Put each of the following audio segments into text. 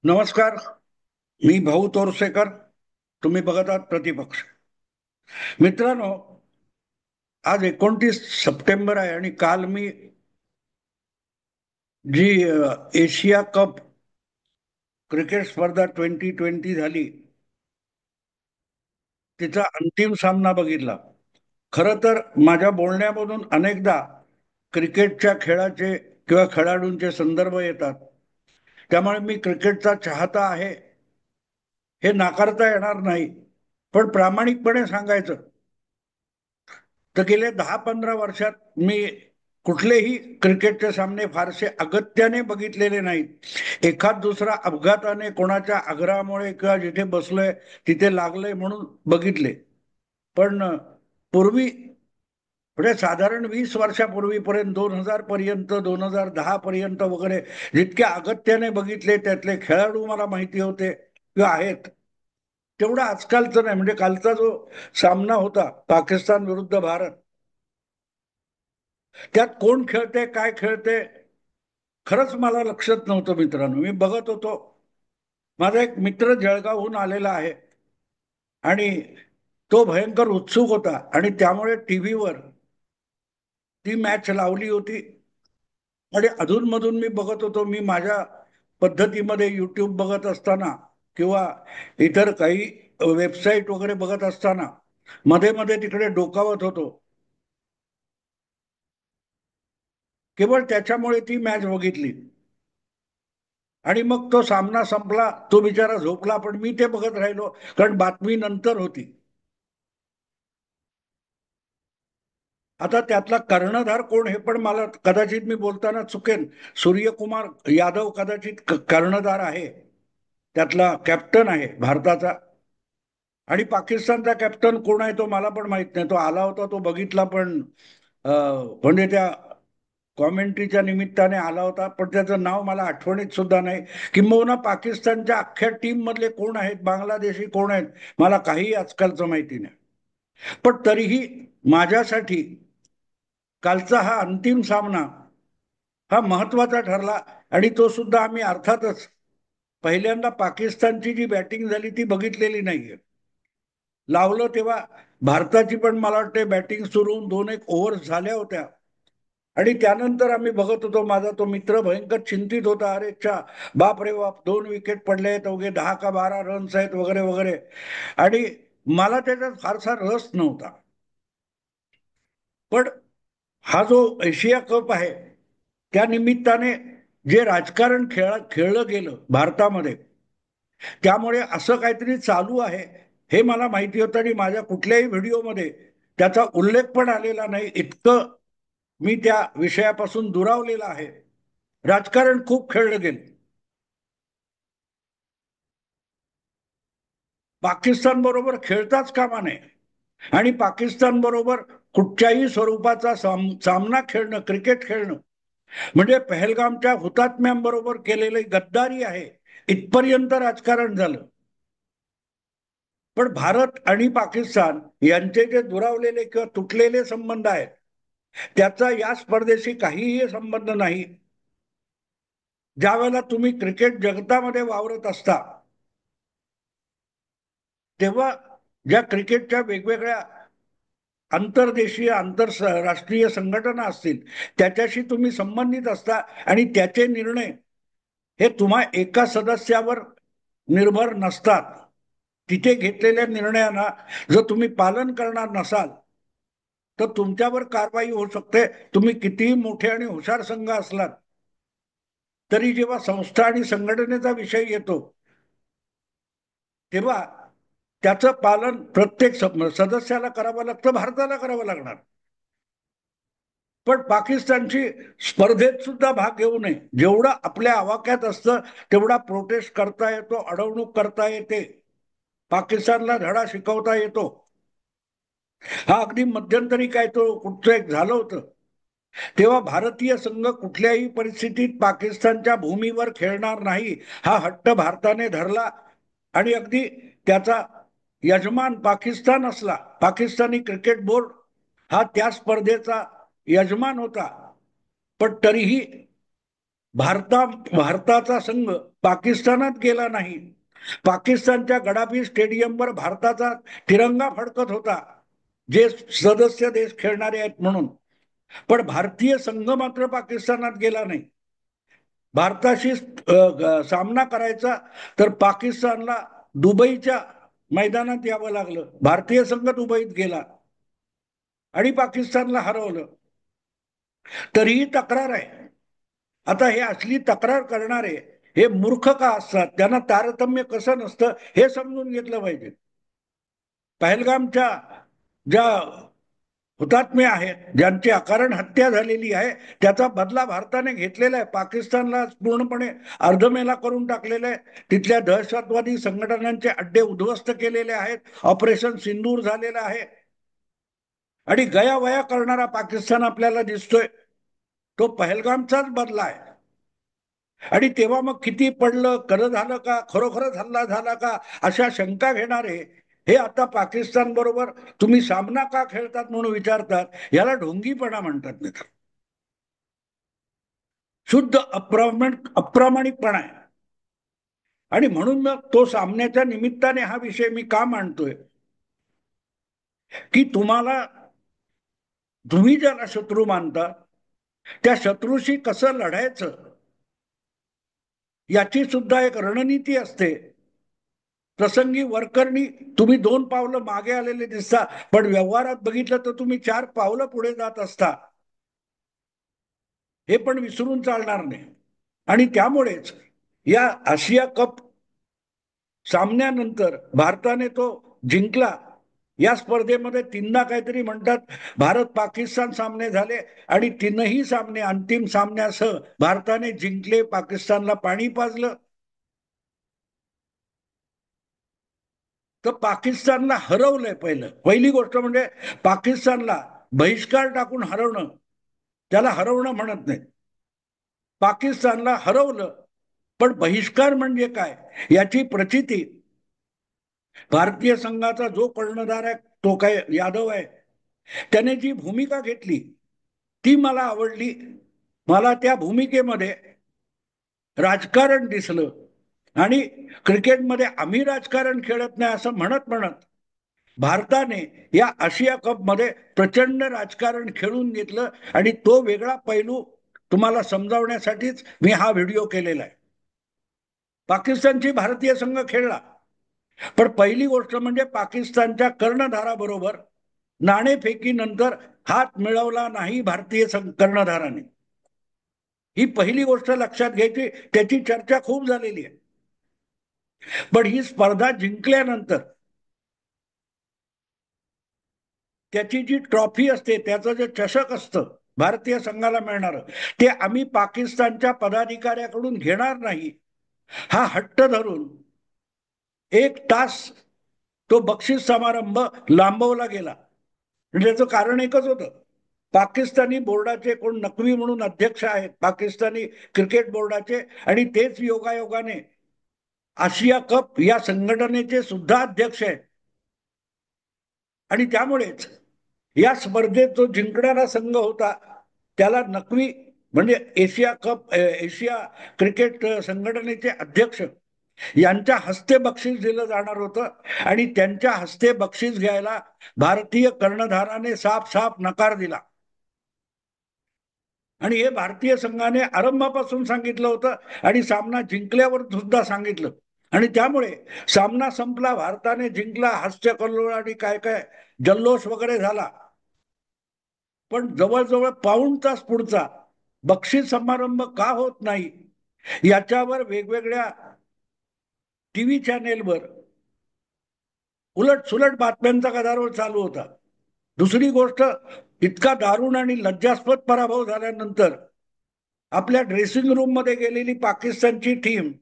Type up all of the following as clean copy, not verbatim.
नमस्कार. मी भाऊ तोरसेकर. तुम्ही बघत आहात प्रतिपक्ष. मित्रांनो, आज 29 सप्टेंबर आहे आणि काल मी जी एशिया कप क्रिकेट स्पर्धा 2020 झाली, तिचा अंतिम सामना बघितला. खरं तर माझ्या बोलण्यामधून अनेकदा क्रिकेटच्या खेळाचे किंवा खेळाडूंचे संदर्भ येतात. त्यामुळे मी क्रिकेटचा चाहता आहे हे नाकारता येणार नाही. पण प्रामाणिकपणे सांगायचं तर गेले 10-15 वर्षात मी कुठलेही क्रिकेटचे सामने फारसे अगत्याने बघितलेले नाहीत. एखाद दुसरा अपघाताने कोणाच्या आग्रहामुळे किंवा जिथे बसलोय तिथे लागलंय म्हणून बघितले. पण पूर्वी म्हणजे साधारण 20 वर्षापूर्वीपर्यंत 2000 पर्यंत 2010 पर्यंत वगैरे जितक्या अगत्याने बघितले त्यातले खेळाडू मला माहिती होते किंवा आहेत तेवढं आजकालचं नाही. म्हणजे कालचा जो सामना होता पाकिस्तान विरुद्ध भारत, त्यात कोण खेळते काय खेळते खरंच मला लक्षात नव्हतं. मित्रांनो, मी बघत होतो. माझा एक मित्र जळगावहून आलेला आहे आणि तो भयंकर उत्सुक होता आणि त्यामुळे टीव्हीवर ती मॅच लावली होती आणि अधूनमधून मी बघत होतो. मी माझ्या पद्धतीमध्ये युट्यूब बघत असताना किंवा इतर काही वेबसाईट वगैरे बघत असताना मध्ये मध्ये तिकडे डोकावत होतो. केवळ त्याच्यामुळे ती मॅच बघितली आणि मग तो सामना संपला. तो बिचारा झोपला पण मी ते बघत राहिलो कारण बातमी नंतर होती. आता त्यातला कर्णधार कोण हे पण मला कदाचित मी बोलताना चुकेन. सूर्यकुमार यादव कदाचित कर्णधार आहे, त्यातला कॅप्टन आहे भारताचा. आणि पाकिस्तानचा कॅप्टन कोण आहे तो मला पण माहित नाही. तो आला होता, तो बघितला, पण म्हणजे त्या कॉमेंट्रीच्या निमित्ताने आला होता, पण त्याचं नाव मला आठवणीत सुद्धा नाही. किंबहुना पाकिस्तानच्या अख्ख्या टीम मधले कोण आहेत, बांगलादेशी कोण आहेत, मला काही आजकालचं माहिती नाही. पण तरीही माझ्यासाठी कालचा हा अंतिम सामना हा महत्वाचा ठरला. आणि तो सुद्धा आम्ही अर्थातच पहिल्यांदा पाकिस्तानची जी बॅटिंग झाली ती बघितलेली नाहीये. लावलं तेव्हा भारताची पण मला वाटते बॅटिंग सुरू होऊन 2 एक ओव्हर झाल्या होत्या आणि त्यानंतर आम्ही बघत होतो. माझा तो मित्र भयंकर चिंतित होता. अरे च्या, बाप रे बाप, 2 विकेट पडले आहेत, अवघे 10 का 12 रन्स आहेत वगैरे वगैरे. आणि मला त्याच्यात फारसा रस नव्हता. पण हा जो एशिया कप आहे त्या निमित्ताने जे राजकारण खेळलं गेलं भारतामध्ये, त्यामुळे असं काहीतरी चालू आहे हे मला माहिती होतं आणि माझ्या कुठल्याही व्हिडिओमध्ये त्याचा उल्लेख पण आलेला नाही. इतकं मी त्या विषयापासून दुरावलेला आहे. राजकारण खूप खेळलं गेलं. पाकिस्तान बरोबर खेळताच कामा नये आणि पाकिस्तान बरोबर कुठच्याही स्वरूपाचा सामना खेळणं, क्रिकेट खेळणं म्हणजे पहलगामच्या हुतात्म्यांबरोबर केलेली गद्दारी आहे, इथपर्यंत राजकारण झालं. पण भारत आणि पाकिस्तान यांचे जे दुरावलेले किंवा तुटलेले संबंध आहेत त्याचा या स्पर्धेशी काहीही संबंध नाही. ज्या वेळेला तुम्ही क्रिकेट जगतामध्ये वावरत असता तेव्हा ज्या क्रिकेटच्या वेगवेगळ्या अंतर्देशीय आंतरराष्ट्रीय संघटना असतील त्याच्याशी तुम्ही संबंधित असता आणि त्याचे निर्णय हे तुम्हा एका सदस्यावर निर्भर नसतात. तिथे घेतलेल्या निर्णयांना जर तुम्ही पालन करणार नसाल तर तुमच्यावर कारवाई होऊ शकते. तुम्ही कितीही मोठे आणि हुशार संघ असलात तरी जेव्हा संस्था आणि संघटनेचा विषय येतो तेव्हा त्याचं पालन प्रत्येक सदस्याला करावं लागतं, भारताला करावं लागणार. पण पाकिस्तानची स्पर्धेत सुद्धा भाग घेऊ नये. जेवढं आपल्या आवाक्यात असतं तेवढा प्रोटेस्ट करता येतो, अडवणूक करता येते, पाकिस्तानला धडा शिकवता येतो. हा अगदी मध्यंतरी काय तो कुठचं एक झालं होतं तेव्हा भारतीय संघ कुठल्याही परिस्थितीत पाकिस्तानच्या भूमीवर खेळणार नाही हा हट्ट भारताने धरला. आणि अगदी त्याचा यजमान पाकिस्तान असला, पाकिस्तानी क्रिकेट बोर्ड हा त्या स्पर्धेचा यजमान होता. पण तरीही भारताचा संघ पाकिस्तानात गेला नाही. पाकिस्तानच्या गडाफी स्टेडियमवर भारताचा तिरंगा फडकत होता, जे सदस्य देश खेळणारे आहेत म्हणून. पण भारतीय संघ मात्र पाकिस्तानात गेला नाही. भारताशी सामना करायचा तर पाकिस्तानला दुबईच्या मैदानात यावं लागलं. भारतीय संघ दुबईत गेला आणि पाकिस्तानला हरवलं. तरीही तक्रार आहे. आता हे असली तक्रार करणारे हे मूर्ख का असतात, त्यांना तारतम्य कसं नसतं हे समजून घेतलं पाहिजे. पहलगामच्या ज्या हुतात्मे आहेत, ज्यांची अकारण हत्या झालेली आहे, त्याचा बदला भारताने घेतलेला आहे. पाकिस्तानला पूर्णपणे अर्धमेला करून टाकलेलं आहे. तिथल्या दहशतवादी संघटनांचे अड्डे उद्ध्वस्त केलेले आहेत. ऑपरेशन सिंदूर झालेलं आहे आणि गयावया करणारा पाकिस्तान आपल्याला दिसतोय. तो पहलगामचाच बदला आहे. आणि तेव्हा मग किती पडलं, खरं झालं का, खरोखरच हल्ला झाला का, अशा शंका घेणारे हे आता पाकिस्तान बरोबर तुम्ही सामना का खेळतात म्हणून विचारतात. याला ढोंगीपणा म्हणतात. नाही तर शुद्ध अप्रामाणिकपणा आहे. आणि म्हणून मग तो सामन्याच्या निमित्ताने हा विषय मी का मांडतोय, की तुम्ही ज्याला शत्रू मानता त्या शत्रूशी कसं लढायचं याची सुद्धा एक रणनीती असते. प्रसंगी वरकरणी तुम्ही 2 पावलं मागे आलेले दिसता, पण व्यवहारात बघितलं तर तुम्ही 4 पावलं पुढे जात असता. हे पण विसरून चालणार नाही. आणि त्यामुळेच या आशिया कप सामन्यानंतर भारताने तो जिंकला. या स्पर्धेमध्ये 3दा काहीतरी म्हणतात भारत पाकिस्तान सामने झाले आणि 3ही सामने अंतिम सामन्यासह भारताने जिंकले, पाकिस्तानला पाणी पाजलं. तर पाकिस्तानला हरवलंय. पहिली गोष्ट म्हणजे पाकिस्तानला बहिष्कार टाकून हरवणं, त्याला हरवणं म्हणत नाही. पाकिस्तानला हरवलं. पण बहिष्कार म्हणजे काय याची प्रचिती भारतीय संघाचा जो कर्णधार आहे, तो काय यादव आहे, त्याने जी भूमिका घेतली ती मला आवडली. मला त्या भूमिकेमध्ये राजकारण दिसलं. आणि क्रिकेटमध्ये आम्ही राजकारण खेळत नाही असं म्हणत म्हणत भारताने या आशिया कप मध्ये प्रचंड राजकारण खेळून घेतलं. आणि तो वेगळा पैलू तुम्हाला समजावण्यासाठीच मी हा व्हिडिओ केलेला आहे. पाकिस्तानची भारतीय संघ खेळला, पण पहिली गोष्ट म्हणजे पाकिस्तानच्या कर्णधाराबरोबर नाणेफेकीनंतर हात मिळवला नाही भारतीय कर्णधाराने. ही पहिली गोष्ट लक्षात घ्यायची. त्याची चर्चा खूप झालेली आहे. पण ही स्पर्धा जिंकल्यानंतर त्याची जी ट्रॉफी असते, त्याचं जे चषक असतं भारतीय संघाला मिळणार, ते आम्ही पाकिस्तानच्या पदाधिकाऱ्याकडून घेणार नाही हा हट्ट धरून 1 तास तो बक्षीस समारंभ लांबवला गेला. म्हणजे त्याचं कारण एकच होतं. पाकिस्तानी बोर्डाचे कोण नकवी म्हणून अध्यक्ष आहेत पाकिस्तानी क्रिकेट बोर्डाचे, आणि तेच योगायोगाने आशिया कप या संघटनेचे सुद्धा अध्यक्ष आहेत. आणि त्यामुळेच या स्पर्धेत जो जिंकणारा संघ होता त्याला नकवी म्हणजे एशिया क्रिकेट संघटनेचे अध्यक्ष यांच्या हस्ते बक्षीस दिलं जाणार होतं. आणि त्यांच्या हस्ते बक्षीस घ्यायला भारतीय कर्णधाराने साफ साफ नकार दिला. आणि हे भारतीय संघाने आरंभापासून सांगितलं होतं आणि सामना जिंकल्यावर सुद्धा सांगितलं. आणि त्यामुळे सामना संपला, भारताने जिंकला, हास्य कल्लोळ आणि काय काय जल्लोष वगैरे झाला. पण जवळजवळ पाऊण तास पुढचा बक्षीस समारंभ का होत नाही याच्यावर वेगवेगळ्या टीव्ही चॅनेलवर उलट सुलट बातम्यांचा गदारोळ चालू होता. दुसरी गोष्ट, इतका दारुण आणि लज्जास्पद पराभव झाल्यानंतर आपल्या ड्रेसिंग रूम मध्ये गेलेली पाकिस्तानची टीम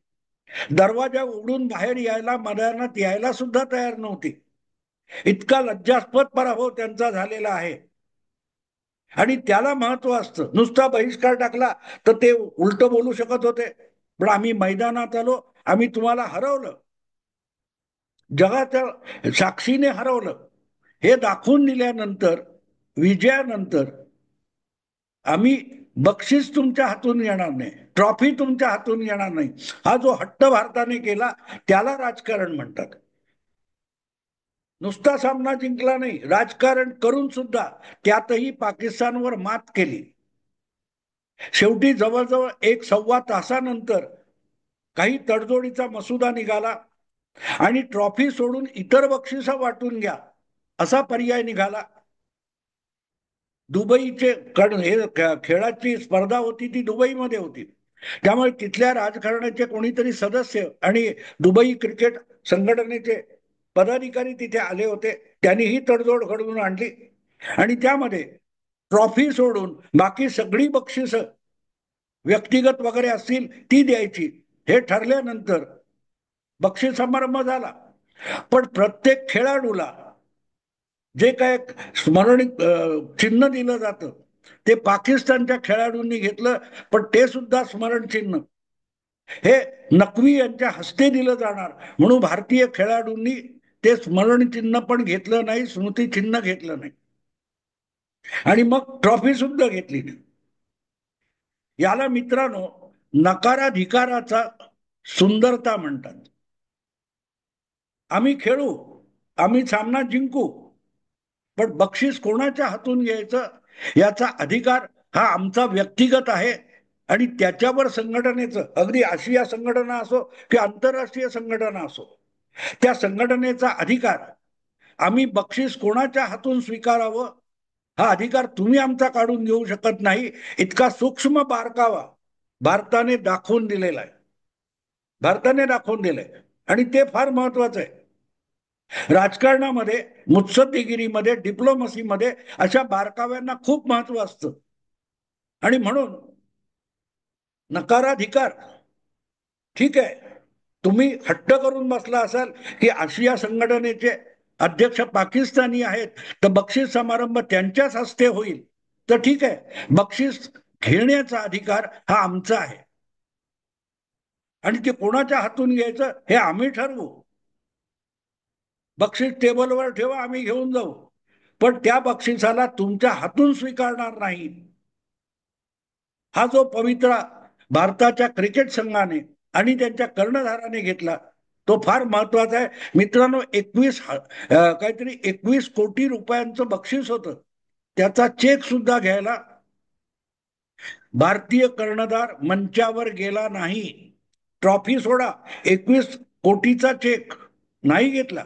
दरवाजा उघडून बाहेर यायला, मैदानात यायला सुद्धा तयार नव्हती. इतका लज्जास्पद पराभव त्यांचा झालेला आहे. आणि त्याला महत्व असतं. नुसता बहिष्कार टाकला तर ते उलट बोलू शकत होते, पण आम्ही मैदानात आलो, आम्ही तुम्हाला हरवलं, जगाच्या साक्षीने हरवलं, हे दाखवून दिल्यानंतर, विजयानंतर आम्ही बक्षीस तुमच्या हातून येणार नाही, ट्रॉफी तुमच्या हातून येणार नाही. हा जो हट्ट भारताने केला त्याला राजकारण म्हणतात. नुसता सामना जिंकला नाही, राजकारण करून सुद्धा त्यातही पाकिस्तानवर मात केली. शेवटी जवळजवळ 1-1.25 तासानंतर काही तडजोडीचा मसुदा निघाला आणि ट्रॉफी सोडून इतर बक्षिसं वाटून घ्या असा पर्याय निघाला. दुबईचे, कारण हे खेळाची स्पर्धा होती ती दुबईमध्ये होती, त्यामुळे तिथल्या राजकारणाचे कोणीतरी सदस्य आणि दुबई क्रिकेट संघटनेचे पदाधिकारी तिथे आले होते. त्यांनी ही तडजोड घडवून आणली आणि त्यामध्ये ट्रॉफी सोडून बाकी सगळी बक्षिस व्यक्तिगत वगैरे असतील ती द्यायची हे ठरल्यानंतर बक्षीस समारंभ झाला. पण प्रत्येक खेळाडूला जे काय स्मरणिक चिन्ह दिलं जातं ते पाकिस्तानच्या खेळाडूंनी घेतलं, पण ते सुद्धा स्मरण चिन्ह हे नक्वी यांच्या हस्ते दिलं जाणार म्हणून भारतीय खेळाडूंनी ते स्मरण चिन्ह पण घेतलं नाही, स्मृती चिन्ह घेतलं नाही आणि मग ट्रॉफी सुद्धा घेतली नाही. याला मित्रांनो नकाराधिकाराचा सुंदरता म्हणतात. आम्ही खेळू, आम्ही सामना जिंकू, पण बक्षीस कोणाच्या हातून घ्यायचं याचा अधिकार हा आमचा व्यक्तिगत आहे आणि त्याच्यावर संघटनेचं, अगदी आशिया संघटना असो की आंतरराष्ट्रीय संघटना असो, त्या संघटनेचा अधिकार आम्ही बक्षीस कोणाच्या हातून स्वीकारावं हा अधिकार तुम्ही आमचा काढून घेऊ शकत नाही. इतका सूक्ष्म बारकावा भारताने दाखवून दिलेला आहे, भारताने दाखवून दिलंय आणि ते फार महत्वाचं आहे. राजकारणामध्ये, मुत्सद्देगिरीमध्ये, डिप्लोमसीमध्ये अशा बारकाव्यांना खूप महत्व असतं आणि म्हणून नकाराधिकार ठीक आहे, तुम्ही हट्ट करून बसला असाल की आशिया संघटनेचे अध्यक्ष पाकिस्तानी आहेत तर बक्षीस समारंभ त्यांच्याच हस्ते होईल, तर ठीक आहे, बक्षीस घेण्याचा अधिकार हा आमचा आहे आणि ते कोणाच्या हातून घ्यायचं हे आम्ही ठरवू. बक्षीस टेबलवर ठेवा, आम्ही घेऊन जाऊ, पण त्या बक्षिसाला तुमच्या हातून स्वीकारणार नाही. हा जो पवित्रा भारताच्या क्रिकेट संघाने आणि त्यांच्या कर्णधाराने घेतला तो फार महत्वाचा आहे मित्रांनो. 21 कोटी रुपयांचं बक्षीस होतं, त्याचा चेक सुद्धा घ्यायला भारतीय कर्णधार मंचावर गेला नाही. ट्रॉफी सोडा, 21 कोटीचा चेक नाही घेतला.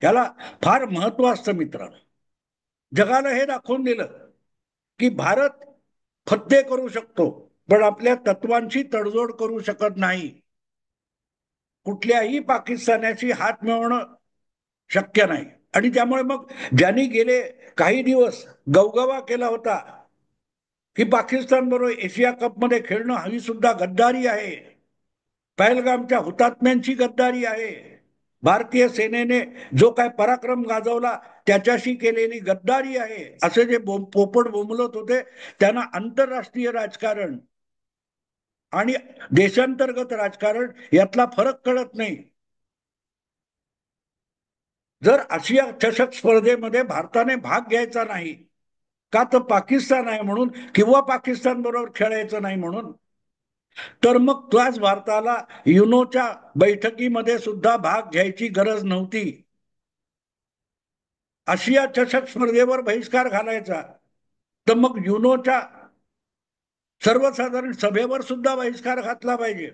त्याला फार महत्व असतं मित्रांनो. जगाला हे दाखवून दिलं की भारत फत्ते करू शकतो पण आपल्या तत्वांची तडजोड करू शकत नाही. कुठल्याही पाकिस्तानाशी हात मिळवणं शक्य नाही आणि त्यामुळे मग ज्यांनी गेले काही दिवस गवगवा केला होता की पाकिस्तान बरोबर एशिया कप मध्ये खेळणं ही सुद्धा गद्दारी आहे, पहलगामच्या हुतात्म्यांची गद्दारी आहे, भारतीय सेनेने जो काय पराक्रम गाजवला त्याच्याशी केलेली गद्दारी आहे, असे जे पोपट बोंबलत होते त्यांना आंतरराष्ट्रीय राजकारण आणि देशांतर्गत राजकारण यातला फरक कळत नाही. जर आशिया चषक स्पर्धेमध्ये भारताने भाग घ्यायचा नाही का तर पाकिस्तान आहे म्हणून किंवा पाकिस्तान बरोबर खेळायचं नाही म्हणून, तर मग त्याच भारताला युनोच्या बैठकीमध्ये सुद्धा भाग घ्यायची गरज नव्हती. आशिया चषक स्पर्धेवर बहिष्कार घालायचा तर मग युनोच्या सर्वसाधारण सभेवर सुद्धा बहिष्कार घातला पाहिजे.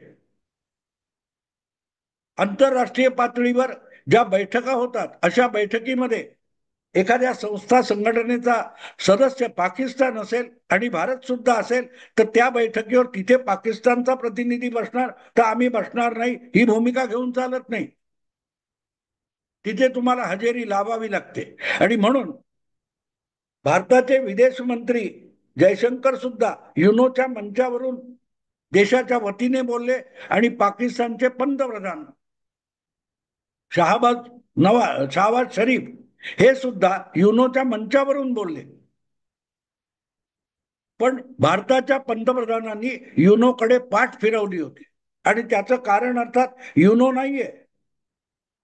आंतरराष्ट्रीय पातळीवर ज्या बैठका होतात अशा बैठकीमध्ये एखाद्या संस्था संघटनेचा सदस्य पाकिस्तान असेल आणि भारत सुद्धा असेल तर त्या बैठकीवर तिथे पाकिस्तानचा प्रतिनिधी बसणार तर आम्ही बसणार नाही ही भूमिका घेऊन चालत नाही. तिथे तुम्हाला हजेरी लावावी लागते आणि म्हणून भारताचे विदेश मंत्री जयशंकर सुद्धा युनोच्या मंचावरून देशाच्या वतीने बोलले आणि पाकिस्तानचे पंतप्रधान शहाबाज शरीफ हे सुद्धा युनोच्या मंचावरून बोलले. पण भारताच्या पंतप्रधानांनी युनोकडे पाठ फिरवली होती आणि त्याचं कारण अर्थात युनो नाहीये,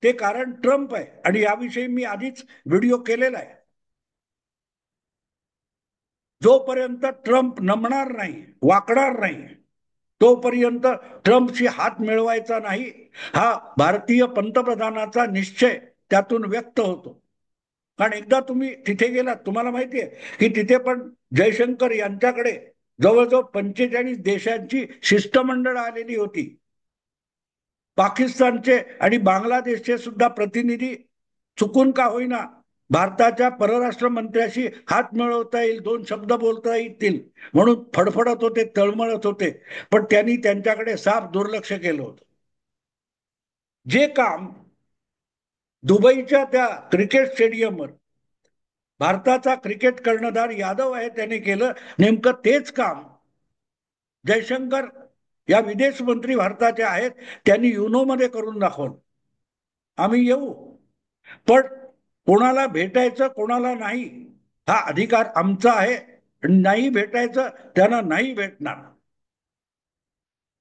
ते कारण ट्रम्प आहे आणि याविषयी मी आधीच व्हिडिओ केलेला आहे. जोपर्यंत ट्रम्प नमणार नाही, वाकणार नाही, तोपर्यंत ट्रम्पशी हात मिळवायचा नाही, हा भारतीय पंतप्रधानाचा निश्चय त्यातून व्यक्त होतो. कारण एकदा तुम्ही तिथे गेलात, तुम्हाला माहितीये की तिथे पण जयशंकर यांच्याकडे जवळजवळ 45 देशांची शिष्टमंडळ आलेली होती. पाकिस्तानचे आणि बांगलादेशचे सुद्धा प्रतिनिधी चुकून का होईना भारताच्या परराष्ट्र मंत्र्याशी हात मिळवता येईल, दोन शब्द बोलता येतील म्हणून फडफडत होते, तळमळत होते, पण त्यांनी त्यांच्याकडे साफ दुर्लक्ष केलं होतं. जे काम दुबईच्या त्या क्रिकेट स्टेडियमवर भारताचा क्रिकेट कर्णधार यादव आहे त्याने केलं, नेमकं तेच काम जयशंकर या विदेश मंत्री भारताचे आहेत त्यांनी युनोमध्ये करून दाखवलं. आम्ही येऊ, पण कोणाला भेटायचं कोणाला नाही हा अधिकार आमचा आहे. नाही भेटायचं त्यांना नाही भेटणार.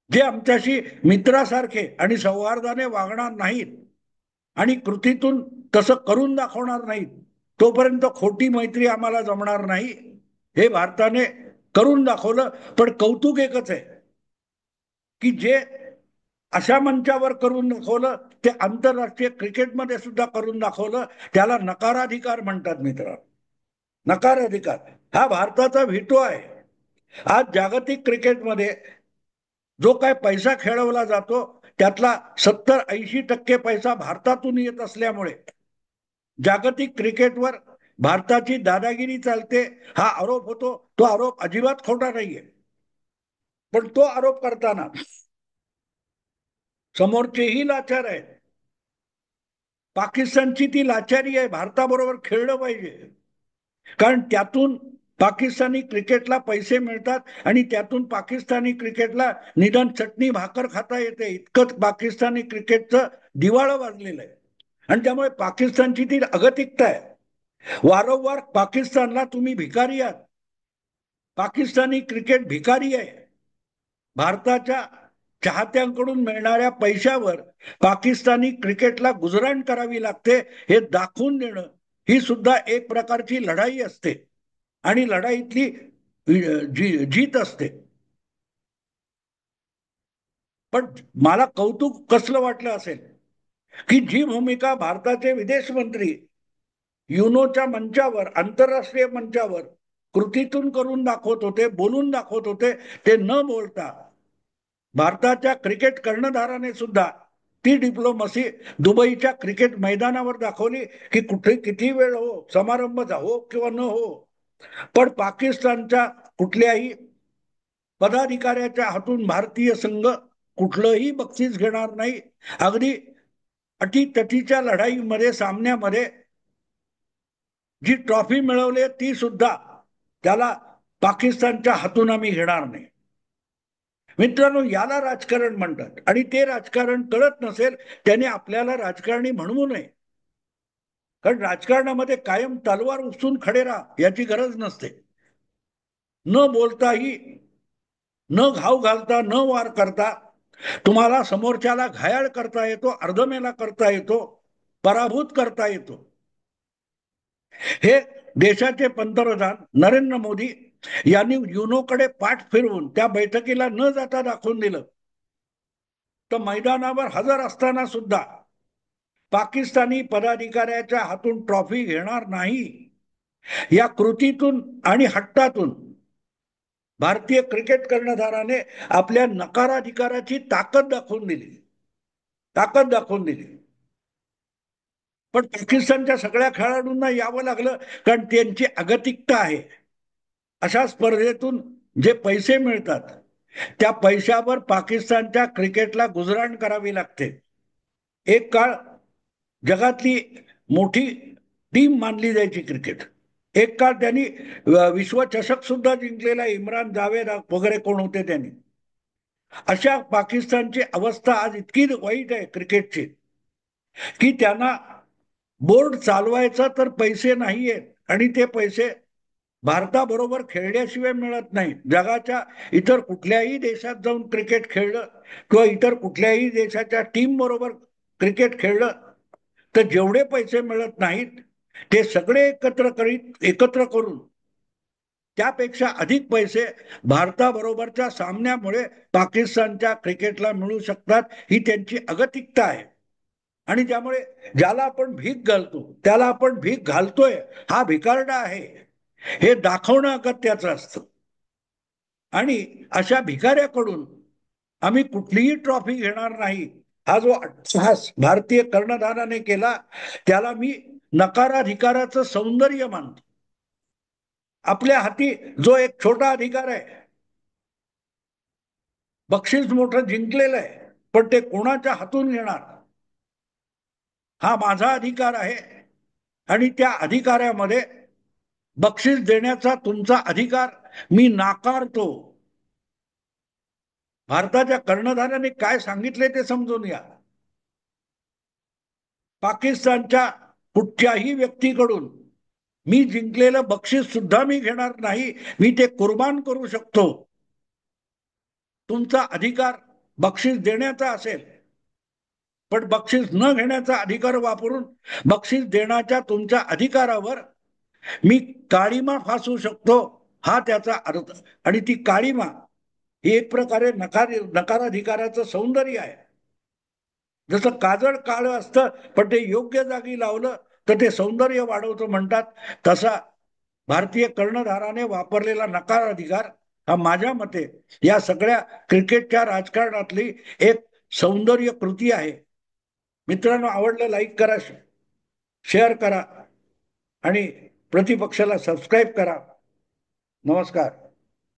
जे आमच्याशी मित्रासारखे आणि सौहार्दाने वागणार नाहीत आणि कृतीतून तसं करून दाखवणार नाहीत, तोपर्यंत खोटी मैत्री आम्हाला जमणार नाही. हे भारताने करून दाखवलं. पण कौतुक एकच आहे की जे अशा मंचावर करून दाखवलं ते आंतरराष्ट्रीय क्रिकेटमध्ये सुद्धा करून दाखवलं. त्याला नकाराधिकार म्हणतात मित्र. नकाराधिकार हा भारताचा व्हिटो आहे. आज जागतिक क्रिकेटमध्ये जो काय पैसा खेळवला जातो त्यातला 70-80% पैसा भारतातून येत असल्यामुळे जागतिक क्रिकेटवर भारताची दादागिरी चालते हा आरोप होतो. तो आरोप अजिबात खोटा नाहीये, पण तो आरोप करताना समोरचेही लाचार आहेत. पाकिस्तानची ती लाचारी आहे, भारताबरोबर खेळलं पाहिजे, कारण त्यातून पाकिस्तानी क्रिकेटला पैसे मिळतात आणि त्यातून पाकिस्तानी क्रिकेटला निदान चटणी भाकर खाता येते, इतकं पाकिस्तानी क्रिकेटचं दिवाळं वाजलेलं आहे. आणि त्यामुळे पाकिस्तानची ती अगतिकता आहे. वारंवार पाकिस्तानला तुम्ही भिकारी आहात, पाकिस्तानी क्रिकेट भिकारी आहे. भारताच्या चाहत्यांकडून मिळणाऱ्या पैशावर पाकिस्तानी क्रिकेटला गुजराण करावी लागते हे दाखवून देणं ही सुद्धा एक प्रकारची लढाई असते आणि लढाईतली जीत असते. पण मला कौतुक कसलं वाटलं असेल की जी भूमिका भारताचे विदेश मंत्री युनोच्या मंचावर, आंतरराष्ट्रीय मंचावर कृतीतून करून दाखवत होते, बोलून दाखवत होते, ते न बोलता भारताच्या क्रिकेट कर्णधाराने सुद्धा ती डिप्लोमसी दुबईच्या क्रिकेट मैदानावर दाखवली की कुठे किती वेळ हो, समारंभ हो किंवा न हो, पण पाकिस्तानच्या कुठल्याही पदाधिकाऱ्याच्या हातून भारतीय संघ कुठलंही बक्षीस घेणार नाही. अगदी अटीतटीच्या लढाईमध्ये, सामन्यामध्ये जी ट्रॉफी मिळवली ती सुद्धा त्याला पाकिस्तानच्या हातून आम्ही घेणार नाही. मित्रांनो, याला राजकारण म्हणतात आणि ते राजकारण कळत नसेल त्याने आपल्याला राजकारणी म्हणवू नये. कारण राजकारणामध्ये कायम तलवार उचलून खडे राहा याची गरज नसते. न बोलताही, न घाव घालता, न वार करता तुम्हाला समोरच्याला घायाळ करता येतो, अर्धमेला करता येतो, पराभूत करता येतो. हे देशाचे पंतप्रधान नरेंद्र मोदी यांनी युनोकडे पाठ फिरवून त्या बैठकीला न जाता दाखवून दिलं. तर मैदानावर हजर असताना सुद्धा पाकिस्तानी पदाधिकाऱ्याच्या हातून ट्रॉफी घेणार नाही या कृतीतून आणि हट्टातून भारतीय क्रिकेट कर्णधाराने आपल्या नकाराधिकाराची ताकद दाखवून दिली. ताकद दाखवून दिली. पण पाकिस्तानच्या सगळ्या खेळाडूंना यावं लागलं कारण त्यांची अगतिकता आहे. अशा स्पर्धेतून जे पैसे मिळतात त्या पैशावर पाकिस्तानच्या क्रिकेटला गुजराण करावी लागते. एक काळ जगातली मोठी टीम मानली जायची क्रिकेट. एक काळ त्यांनी विश्वचषक सुद्धा जिंकलेला, इम्रान जावेद वगैरे कोण होते त्यांनी. अशा पाकिस्तानची अवस्था आज इतकी वाईट आहे क्रिकेटची की त्यांना बोर्ड चालवायचा तर पैसे नाहीयेत आणि ते पैसे भारताबरोबर खेळल्याशिवाय मिळत नाही. जगाच्या इतर कुठल्याही देशात जाऊन क्रिकेट खेळलं किंवा इतर कुठल्याही देशाच्या टीम बरोबर क्रिकेट खेळलं तर जेवढे पैसे मिळत नाहीत ते सगळे एकत्र करून त्यापेक्षा अधिक पैसे भारताबरोबरच्या सामन्यामुळे पाकिस्तानच्या क्रिकेटला मिळू शकतात, ही त्यांची अगतिकता आहे. आणि त्यामुळे ज्याला आपण भीक घालतो त्याला आपण भीक घालतोय हा भिकारडा आहे हे दाखवणं अगत्याचं असतं. आणि अशा भिकाऱ्याकडून आम्ही कुठलीही ट्रॉफी घेणार नाही, हा जो अट्टहास भारतीय कर्णधाराने केला त्याला मी नकाराधिकाराचं सौंदर्य मानतो. आपल्या हाती जो एक छोटा अधिकार आहे, बक्षीस मोठं जिंकलेलं आहे, पण ते कोणाच्या हातून घेणार, हा माझा अधिकार आहे. आणि त्या अधिकारामध्ये बक्षीस देण्याचा तुमचा अधिकार मी नाकारतो. भारताच्या कर्णधाराने काय सांगितले ते समजून घ्या. पाकिस्तानच्या कुठच्याही व्यक्तीकडून मी जिंकलेलं बक्षीस सुद्धा मी घेणार नाही, मी ते कुर्बान करू शकतो. तुमचा अधिकार बक्षीस देण्याचा असेल, पण बक्षीस न घेण्याचा अधिकार वापरून बक्षीस देण्याच्या तुमच्या अधिकारावर मी काळीमा फासू शकतो, हा त्याचा अर्थ. आणि ती काळीमा ही एक प्रकारे नकाराधिकाराचं सौंदर्य आहे. जसं काजळ काळं असतं पण ते योग्य जागी लावलं तर ते सौंदर्य वाढवतं म्हणतात, तसा भारतीय कर्णधाराने वापरलेला नकार अधिकार हा माझ्या मते या सगळ्या क्रिकेटच्या राजकारणातली एक सौंदर्य कृती आहे. मित्रांनो, आवडलं लाईक करा, शेअर करा आणि प्रतिपक्षाला सबस्क्राईब करा. नमस्कार.